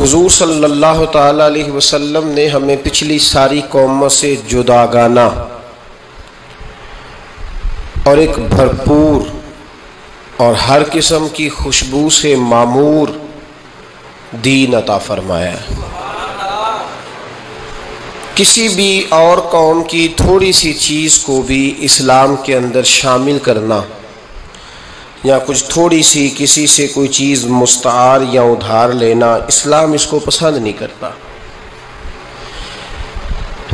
حضور صلی اللہ تعالی علیہ وسلم نے ہمیں پچھلی ساری قوموں سے جداگانہ اور ایک بھرپور اور ہر قسم کی خوشبو سے معمور دین عطا فرمایا ہے۔ کسی بھی اور قوم کی تھوڑی سی چیز کو بھی اسلام کے اندر شامل کرنا یا کچھ تھوڑی سی کسی سے کوئی چیز مستعار یا ادھار لینا، اسلام اس کو پسند نہیں کرتا۔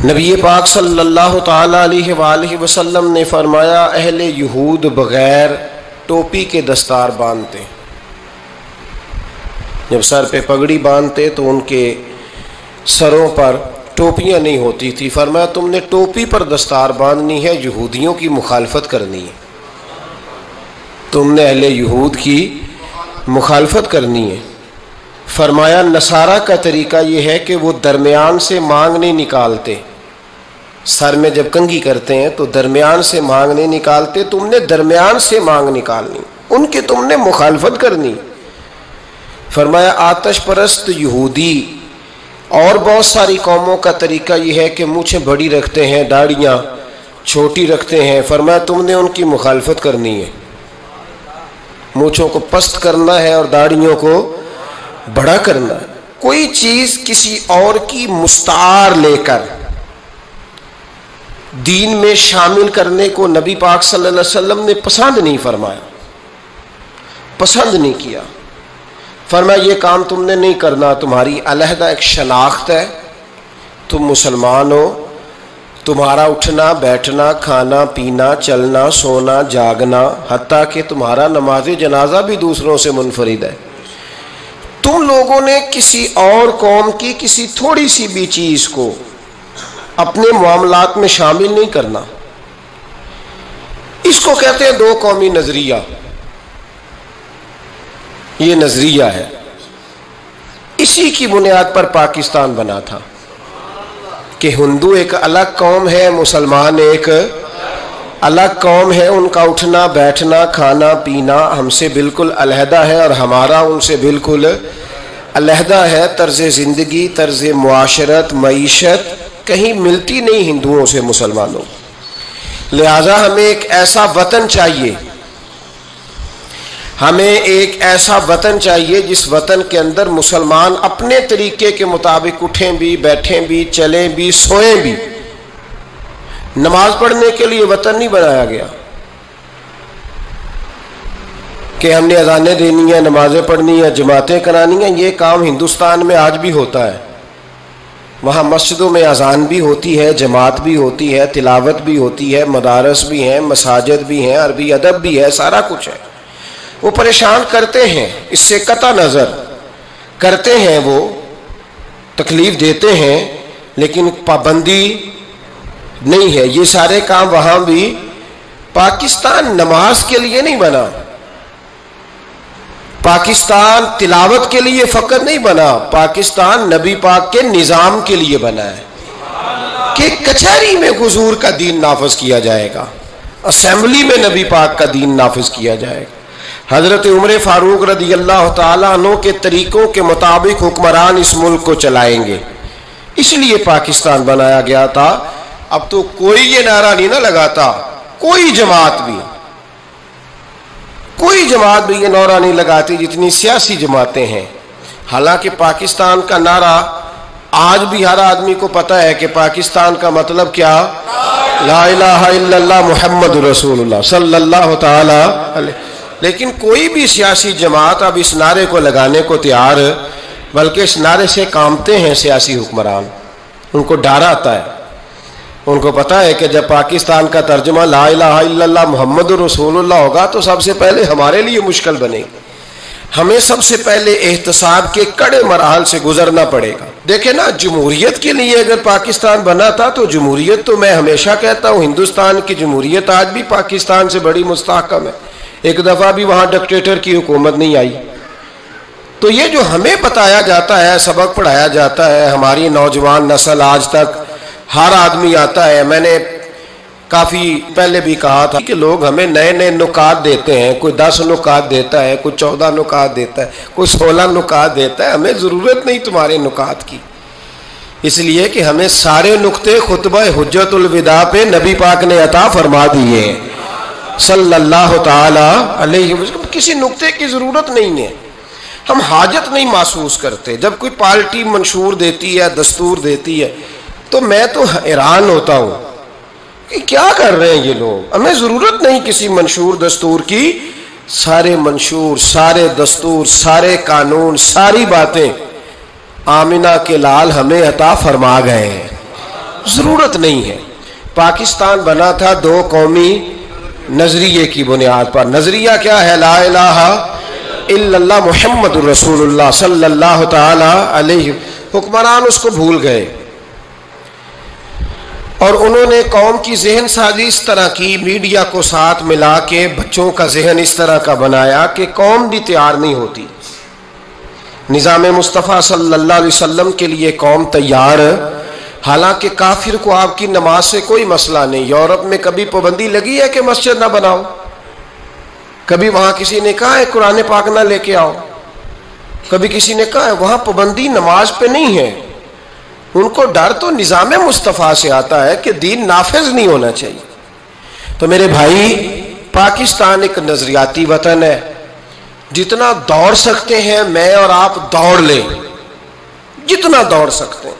نبی پاک صلی اللہ تعالی علیہ وآلہ وسلم نے فرمایا، اہل یہود بغیر ٹوپی کے دستار باندھتے، جب سر پہ پگڑی باندھتے تو ان کے سروں پر ٹوپیاں نہیں ہوتی تھی۔ فرمایا تم نے ٹوپی پر دستار باندھنی ہے، یہودیوں کی مخالفت کرنی ہے، تم نے اہل یہود کی مخالفت کرنی ہے۔ فرمایا نصارہ کا طریقہ یہ ہے کہ وہ درمیان سے مانگ نہیں نکالتے، سر میں جب کنگھی کرتے ہیں تو درمیان سے مانگ نہیں نکالتے، تم نے درمیان سے مانگ نکالنی، ان کی تم نے مخالفت کرنی۔ فرمایا آتش پرست یہودی اور بہت ساری قوموں کا طریقہ یہ ہے کہ مونچھیں بڑی رکھتے ہیں، داڑھیاں چھوٹی رکھتے ہیں۔ فرمایا تم نے ان کی مخالفت کرنی ہے، مونچھوں کو پست کرنا ہے اور داڑھیوں کو بڑا کرنا ہے۔ کوئی چیز کسی اور کی مستعار لے کر دین میں شامل کرنے کو نبی پاک صلی اللہ علیہ وسلم نے پسند نہیں فرمایا، پسند نہیں کیا۔ فرمایا یہ کام تم نے نہیں کرنا، تمہاری علیحدہ ایک شناخت ہے، تم مسلمان ہو، تمہارا اٹھنا بیٹھنا کھانا پینا چلنا سونا جاگنا حتیٰ کہ تمہارا نماز جنازہ بھی دوسروں سے منفرد ہے۔ تم لوگوں نے کسی اور قوم کی کسی تھوڑی سی بھی چیز کو اپنے معاملات میں شامل نہیں کرنا۔ اس کو کہتے ہیں دو قومی نظریہ، یہ نظریہ ہے، اسی کی بنیاد پر پاکستان بنا تھا کہ ہندو ایک الگ قوم ہے، مسلمان ایک الگ قوم ہے، ان کا اٹھنا بیٹھنا کھانا پینا ہم سے بالکل علیحدہ ہے اور ہمارا ان سے بالکل علیحدہ ہے، طرز زندگی طرز معاشرت معیشت کہیں ملتی نہیں ہندوؤں سے مسلمانوں۔ لہذا ہمیں ایک ایسا وطن چاہیے، ہمیں ایک ایسا وطن چاہیے جس وطن کے اندر مسلمان اپنے طریقے کے مطابق اٹھیں بھی بیٹھیں بھی چلیں بھی سوئیں بھی۔ نماز پڑھنے کے لیے وطن نہیں بنایا گیا کہ ہم نے اذانیں دینی ہیں نمازیں پڑھنی ہیں جماعتیں کرانی ہیں، یہ کام ہندوستان میں آج بھی ہوتا ہے۔ وہاں مسجدوں میں اذان بھی ہوتی ہے، جماعت بھی ہوتی ہے، تلاوت بھی ہوتی ہے، مدارس بھی ہیں، مساجد بھی ہیں، عربی ادب بھی ہے، سارا کچھ ہے۔ وہ پریشان کرتے ہیں، اس سے قطع نظر کرتے ہیں، وہ تکلیف دیتے ہیں، لیکن پابندی نہیں ہے۔ یہ سارے کام وہاں بھی، پاکستان نماز کے لیے نہیں بنا، پاکستان تلاوت کے لیے فقط نہیں بنا، پاکستان نبی پاک کے نظام کے لیے بنا ہے کہ کچہری میں حضور کا دین نافذ کیا جائے گا، اسمبلی میں نبی پاک کا دین نافذ کیا جائے گا۔ حضرت عمر فاروق رضی اللہ تعالیٰ عنہ کے طریقوں کے مطابق حکمران اس ملک کو چلائیں گے، اس لیے پاکستان بنایا گیا تھا۔ اب تو کوئی یہ نعرہ نہیں نہ لگاتا، کوئی جماعت بھی یہ نعرہ نہیں لگاتی جتنی سیاسی جماعتیں ہیں۔ حالانکہ پاکستان کا نعرہ آج بھی ہر آدمی کو پتہ ہے کہ پاکستان کا مطلب کیا، لا الہ الا اللہ محمد رسول اللہ صلی اللہ تعالی علیہ۔ لیکن کوئی بھی سیاسی جماعت اب اس نعرے کو لگانے کو تیار، بلکہ اس نعرے سے کانپتے ہیں سیاسی حکمران، ان کو ڈر آتا ہے، ان کو پتہ ہے کہ جب پاکستان کا ترجمہ لا الہ الا اللہ محمد رسول اللہ ہوگا تو سب سے پہلے ہمارے لیے مشکل بنے گی، ہمیں سب سے پہلے احتساب کے کڑے مراحل سے گزرنا پڑے گا۔ دیکھیں نا، جمہوریت کے لیے اگر پاکستان بنا تھا تو جمہوریت تو میں ہمیشہ کہتا ہوں ہندوستان کی جمہوریت آج بھی پاکستان سے بڑی مستحکم ہے، ایک دفعہ بھی وہاں ڈکٹیٹر کی حکومت نہیں آئی۔ تو یہ جو ہمیں بتایا جاتا ہے، سبق پڑھایا جاتا ہے، ہماری نوجوان نسل آج تک ہر آدمی آتا ہے، میں نے کافی پہلے بھی کہا تھا کہ لوگ ہمیں نئے نئے نکات دیتے ہیں، کوئی 10 نکات دیتا ہے، کوئی 14 نکات دیتا ہے، کوئی 16 نکات دیتا ہے. ہمیں ضرورت نہیں تمہارے نکات کی، اس لیے کہ ہمیں سارے نقطے خطبہ حجت الوداع پہ نبی پاک نے عطا فرما دیے ہیں صلی اللہ تعالی علیہ وسلم. کسی نقطے کی ضرورت نہیں ہے، ہم حاجت نہیں محسوس کرتے. جب کوئی پارٹی منشور دیتی ہے، دستور دیتی ہے، تو میں تو حیران ہوتا ہوں کہ کیا کر رہے ہیں یہ لوگ. ہمیں ضرورت نہیں کسی منشور دستور کی. سارے منشور، سارے دستور، سارے قانون، ساری باتیں آمنہ کے لال ہمیں عطا فرما گئے ہیں، ضرورت نہیں ہے. پاکستان بنا تھا 2 قومی نظریے کی بنیاد پر. نظریہ کیا ہے؟ لا الہ الا اللہ محمد رسول اللہ صلی اللہ تعالی علیہ. حکمران اس کو بھول گئے اور انہوں نے قوم کی ذہن سازی اس طرح کی، میڈیا کو ساتھ ملا کے بچوں کا ذہن اس طرح کا بنایا کہ قوم بھی تیار نہیں ہوتی. نظام مصطفیٰ صلی اللہ علیہ وسلم کے لیے قوم تیار، حالانکہ کافر کو آپ کی نماز سے کوئی مسئلہ نہیں. یورپ میں کبھی پابندی لگی ہے کہ مسجد نہ بناؤ؟ کبھی وہاں کسی نے کہا ہے قرآن پاک نہ لے کے آؤ؟ کبھی کسی نے کہا ہے؟ وہاں پابندی نماز پہ نہیں ہے. ان کو ڈر تو نظام مصطفیٰ سے آتا ہے کہ دین نافذ نہیں ہونا چاہیے. تو میرے بھائی، پاکستان ایک نظریاتی وطن ہے. جتنا دوڑ سکتے ہیں میں اور آپ دوڑ لیں، جتنا دوڑ سکتے ہیں.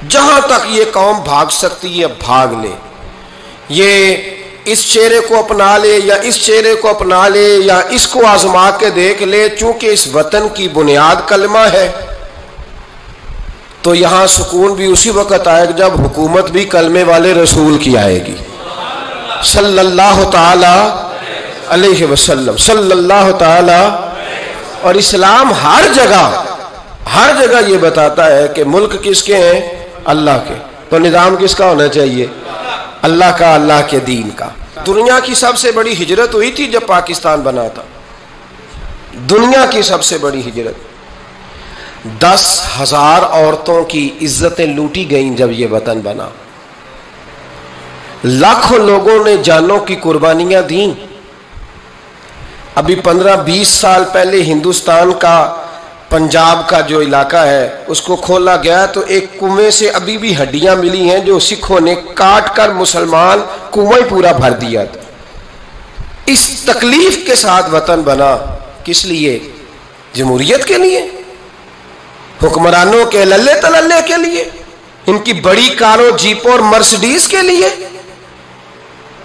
جہاں تک یہ قوم بھاگ سکتی ہے بھاگ لے. یہ اس چہرے کو اپنا لے یا اس چہرے کو اپنا لے یا اس کو آزما کے دیکھ لے. چونکہ اس وطن کی بنیاد کلمہ ہے تو یہاں سکون بھی اسی وقت آئے گا جب حکومت بھی کلمے والے رسول کی آئے گی صلی اللہ تعالی علیہ وسلم صلی اللہ تعالی. اور اسلام ہر جگہ یہ بتاتا ہے کہ ملک کس کے ہیں؟ اللہ کے. تو نظام کس کا ہونا چاہیے؟ اللہ کا، اللہ کے دین کا. دنیا کی سب سے بڑی ہجرت ہوئی تھی جب پاکستان بنا تھا. دنیا کی سب سے بڑی ہجرت. 10,000 عورتوں کی عزتیں لوٹی گئیں جب یہ وطن بنا. لاکھوں لوگوں نے جانوں کی قربانیاں دیں. ابھی 15-20 سال پہلے ہندوستان کا پنجاب کا جو علاقہ ہے اس کو کھولا گیا تو ایک کنویں سے ابھی بھی ہڈیاں ملی ہیں جو سکھوں نے کاٹ کر مسلمان کنویں پورا بھر دیا تھا. اس تکلیف کے ساتھ وطن بنا. کس لیے؟ جمہوریت کے لیے، حکمرانوں کے للے تللے کے لیے، ان کی بڑی کاروں، جیپوں اور مرسڈیز کے لیے.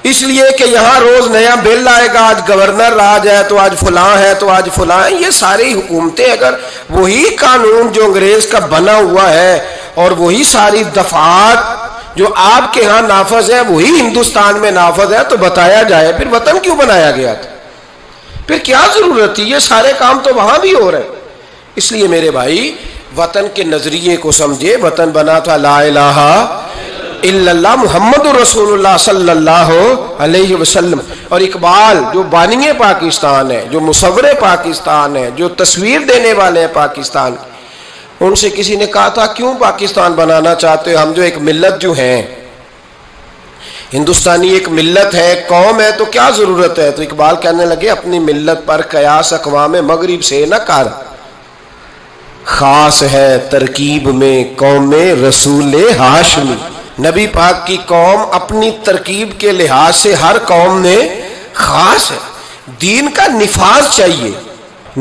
اس لیے کہ یہاں روز نیا بل آئے گا، آج گورنر راج ہے تو آج فلاں ہے تو آج فلاں ہے. یہ ساری حکومتیں اگر وہی قانون جو انگریز کا بنا ہوا ہے اور وہی ساری دفعات جو آپ کے ہاں نافذ ہے وہی ہندوستان میں نافذ ہے تو بتایا جائے پھر وطن کیوں بنایا گیا تھا؟ پھر کیا ضرورت تھی؟ یہ سارے کام تو وہاں بھی ہو رہے ہیں. اس لیے میرے بھائی، وطن کے نظریے کو سمجھے. وطن بنا تھا لا الہ الا اللہ محمد رسول اللہ صلی اللہ علیہ وسلم. اور اقبال جو بانی پاکستان ہے، جو مصور پاکستان ہے، جو تصویر دینے والے ہیں پاکستان، ان سے کسی نے کہا تھا کیوں پاکستان بنانا چاہتے ہو؟ ہم جو ایک ملت جو ہیں، ہندوستانی ایک ملت ہے، قوم ہے، تو کیا ضرورت ہے؟ تو اقبال کہنے لگے اپنی ملت پر قیاس اقوام مغرب سے نہ کر، خاص ہے ترکیب میں قوم رسول ہاشمی. نبی پاک کی قوم اپنی ترکیب کے لحاظ سے ہر قوم میں خاص ہے. دین کا نفاذ چاہیے،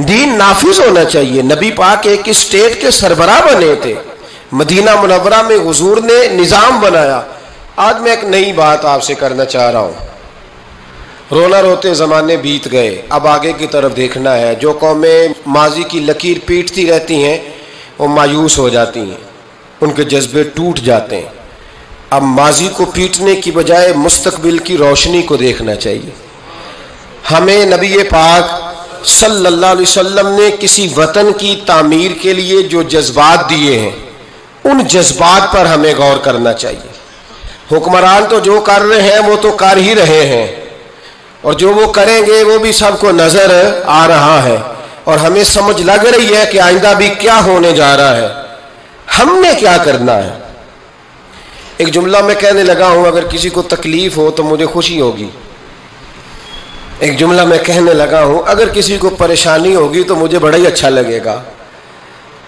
دین نافذ ہونا چاہیے. نبی پاک ایک اسٹیٹ کے سربراہ بنے تھے. مدینہ منورہ میں حضور نے نظام بنایا. آج میں ایک نئی بات آپ سے کرنا چاہ رہا ہوں. رونا روتے زمانے بیت گئے، اب آگے کی طرف دیکھنا ہے. جو قومیں ماضی کی لکیر پیٹتی رہتی ہیں وہ مایوس ہو جاتی ہیں، ان کے جذبے ٹوٹ جاتے ہیں. اب ماضی کو پیٹنے کی بجائے مستقبل کی روشنی کو دیکھنا چاہیے. ہمیں نبی پاک صلی اللہ علیہ وسلم نے کسی وطن کی تعمیر کے لیے جو جذبات دیے ہیں ان جذبات پر ہمیں غور کرنا چاہیے. حکمران تو جو کر رہے ہیں وہ تو کر ہی رہے ہیں، اور جو وہ کریں گے وہ بھی سب کو نظر آ رہا ہے، اور ہمیں سمجھ لگ رہی ہے کہ آئندہ بھی کیا ہونے جا رہا ہے. ہم نے کیا کرنا ہے؟ ایک جملہ میں کہنے لگا ہوں، اگر کسی کو تکلیف ہو تو مجھے خوشی ہوگی. ایک جملہ میں کہنے لگا ہوں، اگر کسی کو پریشانی ہوگی تو مجھے بڑا ہی اچھا لگے گا.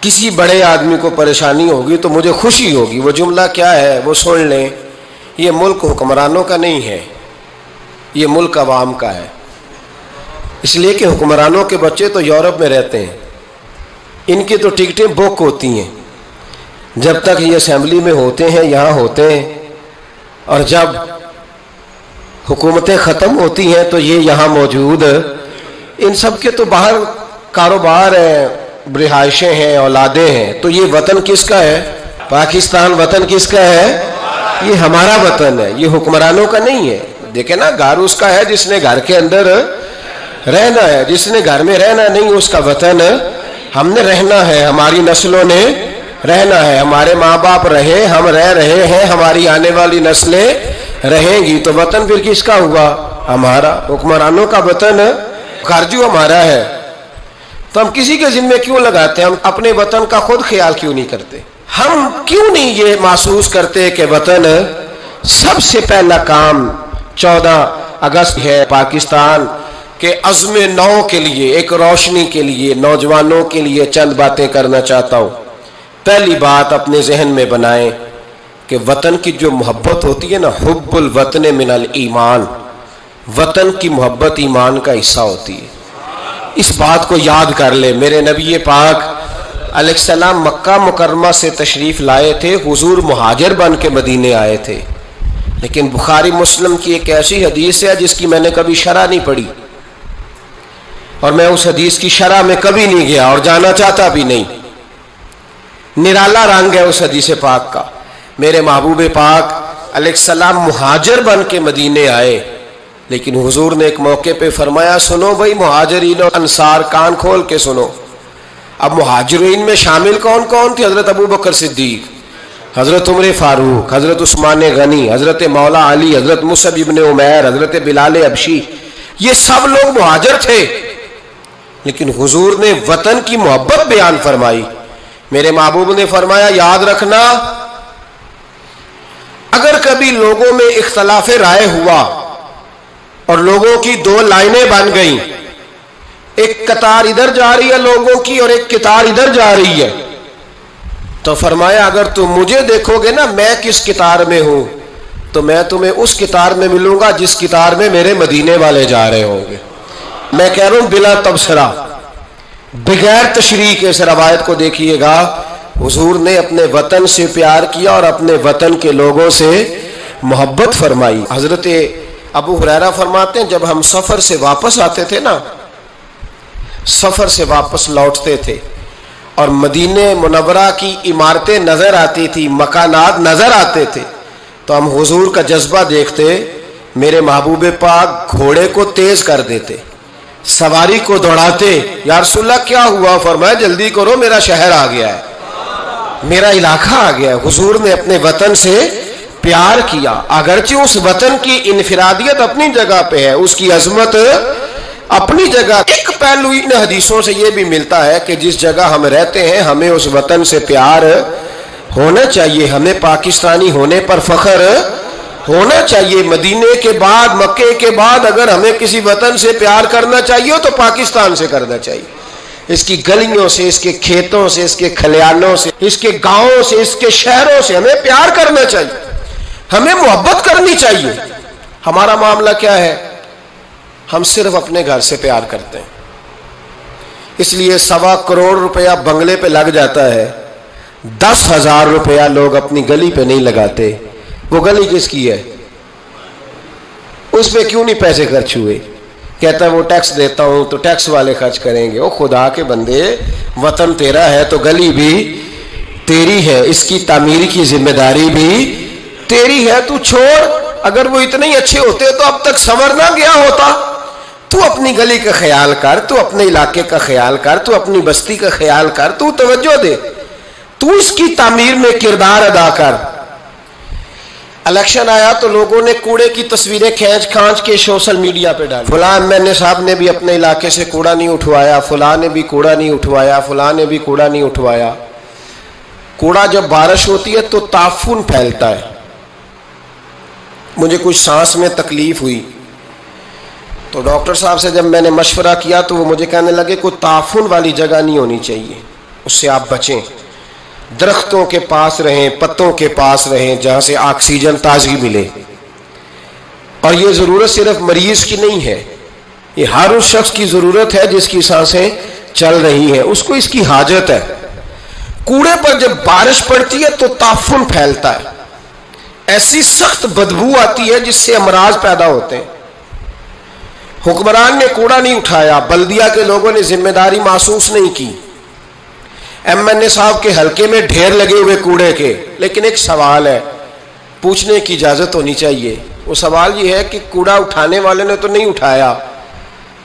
کسی بڑے آدمی کو پریشانی ہوگی تو مجھے خوشی ہوگی. وہ جملہ کیا ہے وہ سن لیں. یہ ملک حکمرانوں کا نہیں ہے، یہ ملک عوام کا ہے. اس لیے کہ حکمرانوں کے بچے تو یورپ میں رہتے ہیں، ان کی تو ٹکٹیں بک ہوتی ہیں. جب تک یہ اسمبلی میں ہوتے ہیں یہاں ہوتے ہیں، اور جب حکومتیں ختم ہوتی ہیں تو یہ یہاں موجود. ان سب کے تو باہر کاروبار ہیں، رہائشیں ہیں، اولادیں ہیں. تو یہ وطن کس کا ہے؟ پاکستان وطن کس کا ہے؟ یہ ہمارا وطن ہے، یہ حکمرانوں کا نہیں ہے. دیکھیں نا، گھر اس کا ہے جس نے گھر کے اندر رہنا ہے. جس نے گھر میں رہنا نہیں اس کا وطن. ہم نے رہنا ہے، ہماری نسلوں نے رہنا ہے. ہمارے ماں باپ رہے، ہم رہ رہے ہیں، ہماری آنے والی نسلیں رہیں گی. تو وطن پھر کس کا ہوا؟ ہمارا. حکمرانوں کا وطن گھر جو ہمارا ہے. تو ہم کسی کے ذمے کیوں لگاتے ہیں؟ ہم اپنے وطن کا خود خیال کیوں نہیں کرتے؟ ہم کیوں نہیں یہ محسوس کرتے کہ وطن سب سے پہلا کام 14 اگست ہے پاکستان کے عزم نو کے لیے، ایک روشنی کے لیے، نوجوانوں کے لیے چند باتیں کرنا چاہتا ہوں. پہلی بات اپنے ذہن میں بنائیں کہ وطن کی جو محبت ہوتی ہے نا، حب الوطن من الایمان، وطن کی محبت ایمان کا حصہ ہوتی ہے. اس بات کو یاد کر لے. میرے نبی پاک علیہ السلام مکہ مکرمہ سے تشریف لائے تھے، حضور مہاجر بن کے مدینے آئے تھے. لیکن بخاری مسلم کی ایک ایسی حدیث ہے جس کی میں نے کبھی شرح نہیں پڑھی، اور میں اس حدیث کی شرح میں کبھی نہیں گیا اور جانا چاہتا بھی نہیں. نرالا رنگ ہے اس حدیث پاک کا. میرے محبوب پاک علیہ السلام مہاجر بن کے مدینے آئے، لیکن حضور نے ایک موقع پہ فرمایا، سنو بھائی مہاجرین اور انصار، کان کھول کے سنو. اب مہاجرین میں شامل کون کون تھے؟ حضرت ابو بکر صدیق، حضرت عمر فاروق، حضرت عثمان غنی، حضرت مولا علی، حضرت مصعب ابن عمیر، حضرت بلال حبشی. یہ سب لوگ مہاجر تھے. لیکن حضور نے وطن کی محبت بیان فرمائی. میرے محبوب نے فرمایا، یاد رکھنا اگر کبھی لوگوں میں اختلاف رائے ہوا اور لوگوں کی دو لائنیں بن گئیں، ایک قطار ادھر جا رہی ہے لوگوں کی اور ایک قطار ادھر جا رہی ہے، تو فرمایا اگر تم مجھے دیکھو گے نا میں کس قطار میں ہوں، تو میں تمہیں اس قطار میں ملوں گا جس قطار میں میرے مدینے والے جا رہے ہوں گے. میں کہہ رہا ہوں بلا تبصرہ، بغیر تشریح کے اس روایت کو دیکھیے گا. حضور نے اپنے وطن سے پیار کیا اور اپنے وطن کے لوگوں سے محبت فرمائی. حضرت ابو ہریرہ فرماتے ہیں جب ہم سفر سے واپس آتے تھے نا، سفر سے واپس لوٹتے تھے اور مدینہ منورہ کی عمارتیں نظر آتی تھی، مکانات نظر آتے تھے، تو ہم حضور کا جذبہ دیکھتے. میرے محبوب پاک گھوڑے کو تیز کر دیتے، سواری کو دوڑاتے. یا رسول اللہ کیا ہوا؟ فرمایا جلدی کرو، میرا شہر آ گیا ہے، میرا علاقہ آ گیا ہے. حضور نے اپنے وطن سے پیار کیا، اگرچہ اس وطن کی انفرادیت اپنی جگہ پہ ہے، اس کی عظمت اپنی جگہ. ایک پہلو ان حدیثوں سے یہ بھی ملتا ہے کہ جس جگہ ہم رہتے ہیں ہمیں اس وطن سے پیار ہونا چاہیے، ہمیں پاکستانی ہونے پر فخر ہونا چاہیے. مدینے کے بعد، مکے کے بعد اگر ہمیں کسی وطن سے پیار کرنا چاہیے تو پاکستان سے کرنا چاہیے. اس کی گلیوں سے، اس کے کھیتوں سے، اس کے کھلیانوں سے، اس کے گاؤں سے، اس کے شہروں سے ہمیں پیار کرنا چاہیے، ہمیں محبت کرنی چاہیے. ہمارا معاملہ کیا ہے؟ ہم صرف اپنے گھر سے پیار کرتے ہیں. اس لیے 1.25 کروڑ روپیہ بنگلے پہ لگ جاتا ہے، 10,000 روپیہ لوگ اپنی گلی پہ نہیں لگاتے. وہ گلی کس کی ہے؟ اس پہ کیوں نہیں پیسے خرچ ہوئے؟ کہتا ہے وہ ٹیکس دیتا ہوں تو ٹیکس والے خرچ کریں گے. او خدا کے بندے، وطن تیرا ہے تو گلی بھی تیری ہے، اس کی تعمیر کی ذمہ داری بھی تیری ہے. تو چھوڑ، اگر وہ اتنے ہی اچھے ہوتے تو اب تک سنور نہ گیا ہوتا. تو اپنی گلی کا خیال کر، تو اپنے علاقے کا خیال کر، تو اپنی بستی کا خیال کر، تو توجہ دے، تو اس کی تعمیر میں کردار ادا کر. الیکشن آیا تو لوگوں نے کوڑے کی تصویریں کھینچ کھانچ کے سوشل میڈیا پہ ڈالی. فلاں ایم صاحب نے بھی اپنے علاقے سے کوڑا نہیں اٹھوایا، فلاں نے بھی کوڑا نہیں اٹھوایا، فلاں نے بھی کوڑا نہیں اٹھوایا. کوڑا جب بارش ہوتی ہے تو تعفن پھیلتا ہے، مجھے کچھ سانس میں تکلیف ہوئی تو ڈاکٹر صاحب سے جب میں نے مشورہ کیا تو وہ مجھے کہنے لگے کوئی تعفن والی جگہ نہیں ہونی چاہیے، اس سے آپ بچیں، درختوں کے پاس رہیں، پتوں کے پاس رہیں جہاں سے آکسیجن تازگی ملے۔ اور یہ ضرورت صرف مریض کی نہیں ہے، یہ ہر اس شخص کی ضرورت ہے جس کی سانسیں چل رہی ہیں، اس کو اس کی حاجت ہے۔ کوڑے پر جب بارش پڑتی ہے تو تعفن پھیلتا ہے، ایسی سخت بدبو آتی ہے جس سے امراض پیدا ہوتے ہیں۔ حکمران نے کوڑا نہیں اٹھایا، بلدیہ کے لوگوں نے ذمہ داری محسوس نہیں کی، ایم این اے صاحب کے حلقے میں ڈھیر لگے ہوئے کوڑے کے، لیکن ایک سوال ہے، پوچھنے کی اجازت ہونی چاہیے۔ وہ سوال یہ ہے کہ کوڑا اٹھانے والے نے تو نہیں اٹھایا،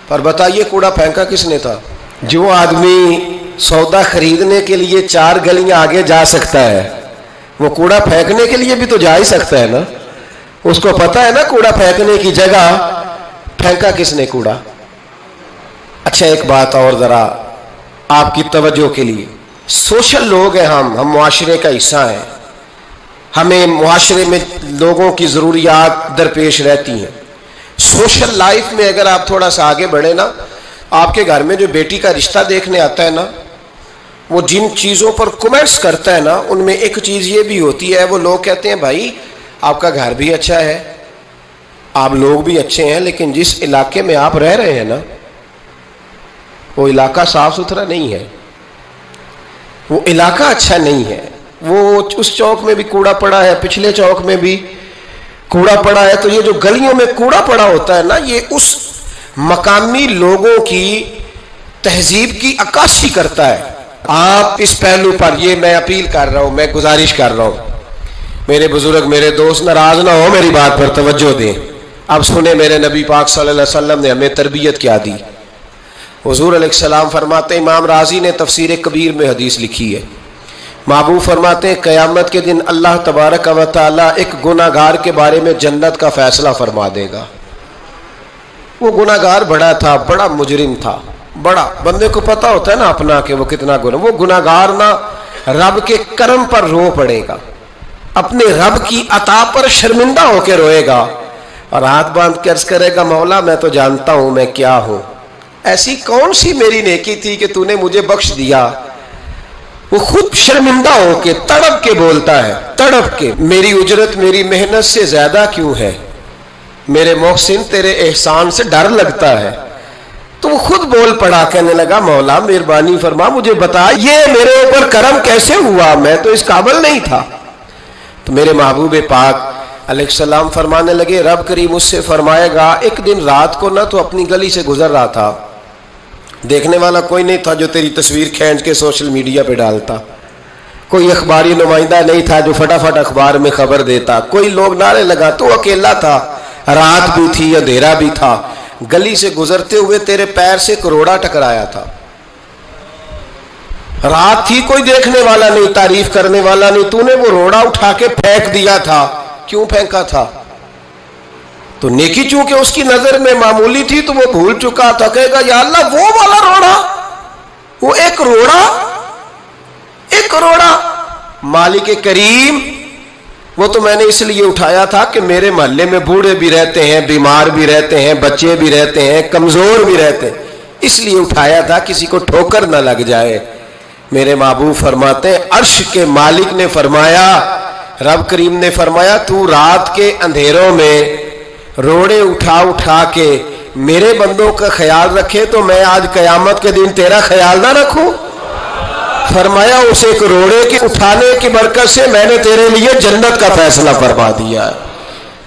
پر بتائیے کوڑا پھینکا کس نے تھا؟ جو آدمی سودا خریدنے کے لیے 4 گلیاں آگے جا سکتا ہے وہ کوڑا پھینکنے کے لیے بھی تو جا ہی سکتا ہے نا، اس کو پتا ہے نا کوڑا پھینکنے کی جگہ، پھینکا کس نے کوڑا؟ اچھا ایک بات اور ذرا آپ کی توجہ کے لیے، سوشل لوگ ہیں ہم معاشرے کا حصہ ہیں، ہمیں معاشرے میں لوگوں کی ضروریات درپیش رہتی ہیں۔ سوشل لائف میں اگر آپ تھوڑا سا آگے بڑھیں نا، آپ کے گھر میں جو بیٹی کا رشتہ دیکھنے آتا ہے نا، وہ جن چیزوں پر کمنٹس کرتا ہے نا، ان میں ایک چیز یہ بھی ہوتی ہے، وہ لوگ کہتے ہیں بھائی آپ کا گھر بھی اچھا ہے، آپ لوگ بھی اچھے ہیں، لیکن جس علاقے میں آپ رہ رہے ہیں نا وہ علاقہ صاف ستھرا نہیں ہے، وہ علاقہ اچھا نہیں ہے، وہ اس چوک میں بھی کوڑا پڑا ہے، پچھلے چوک میں بھی کوڑا پڑا ہے۔ تو یہ جو گلیوں میں کوڑا پڑا ہوتا ہے نا، یہ اس مقامی لوگوں کی تہذیب کی عکاسی کرتا ہے۔ آپ اس پہلو پر یہ میں اپیل کر رہا ہوں، میں گزارش کر رہا ہوں، میرے بزرگ میرے دوست ناراض نہ ہو، میری بات پر توجہ دیں۔ اب سنیں میرے نبی پاک صلی اللہ علیہ وسلم نے ہمیں تربیت کیا دی۔ حضور علیہ السلام فرماتے ہیں، امام رازی نے تفسیر کبیر میں حدیث لکھی ہے، محبوب فرماتے ہیں قیامت کے دن اللہ تبارک و تعالی ایک گناہ گار کے بارے میں جنت کا فیصلہ فرما دے گا۔ وہ گناہ گار بڑا تھا، بڑا مجرم تھا، بڑا، بندے کو پتا ہوتا ہے نا اپنا کہ وہ کتنا گناہ، وہ گناہ گار نہ رب کے کرم پر رو پڑے گا، اپنے رب کی عطا پر شرمندہ ہو کے روئے گا اور ہاتھ باندھ کے عرض کرے گا مولا میں تو جانتا ہوں میں کیا ہوں، ایسی کون سی میری نیکی تھی کہ تو نے مجھے بخش دیا۔ وہ خود شرمندہ ہو کے تڑپ کے بولتا ہے، تڑپ کے، میری اجرت میری محنت سے زیادہ کیوں ہے، میرے محسن تیرے احسان سے ڈر لگتا ہے۔ تو وہ خود بول پڑا، کہنے لگا مولا مہربانی فرما مجھے بتا یہ میرے اوپر کرم کیسے ہوا، میں تو اس قابل نہیں تھا۔ تو میرے محبوب پاک علیہ السلام فرمانے لگے، رب کریم اس سے فرمائے گا ایک دن رات کو نہ تو اپنی گلی سے گزر رہا تھا، دیکھنے والا کوئی نہیں تھا جو تیری تصویر کھینچ کے سوشل میڈیا پہ ڈالتا، کوئی اخباری نمائندہ نہیں تھا جو فٹافٹ اخبار میں خبر دیتا، کوئی لوگ نعرے لگا، تو اکیلا تھا، رات بھی تھی اندھیرا بھی تھا، گلی سے گزرتے ہوئے تیرے پیر سے کروڑا ٹکرایا تھا، رات تھی کوئی دیکھنے والا نہیں، تعریف کرنے والا نہیں، تو نے وہ روڑا اٹھا کے پھینک دیا تھا، کیوں پھینکا تھا؟ تو نیکی چونکہ اس کی نظر میں معمولی تھی تو وہ بھول چکا تھا، کہے گا یا اللہ وہ والا روڑا، وہ ایک روڑا مالک کریم، وہ تو میں نے اس لیے اٹھایا تھا کہ میرے محلے میں بوڑھے بھی رہتے ہیں، بیمار بھی رہتے ہیں، بچے بھی رہتے ہیں، کمزور بھی رہتے ہیں، اس لیے اٹھایا تھا کسی کو ٹھوکر نہ لگ جائے۔ میرے محبوب فرماتے ہیں عرش کے مالک نے فرمایا، رب کریم نے فرمایا تو رات کے اندھیروں میں روڑے اٹھا کے میرے بندوں کا خیال رکھے تو میں آج قیامت کے دن تیرا خیال نہ رکھوں؟ فرمایا اس ایک روڑے کے اٹھانے کی برکت سے میں نے تیرے لیے جنت کا فیصلہ فرما دیا ہے۔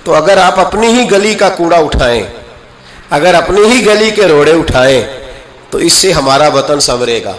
تو اگر آپ اپنی ہی گلی کا کوڑا اٹھائیں، اگر اپنی ہی گلی کے روڑے اٹھائیں تو اس سے ہمارا وطن سنورے گا۔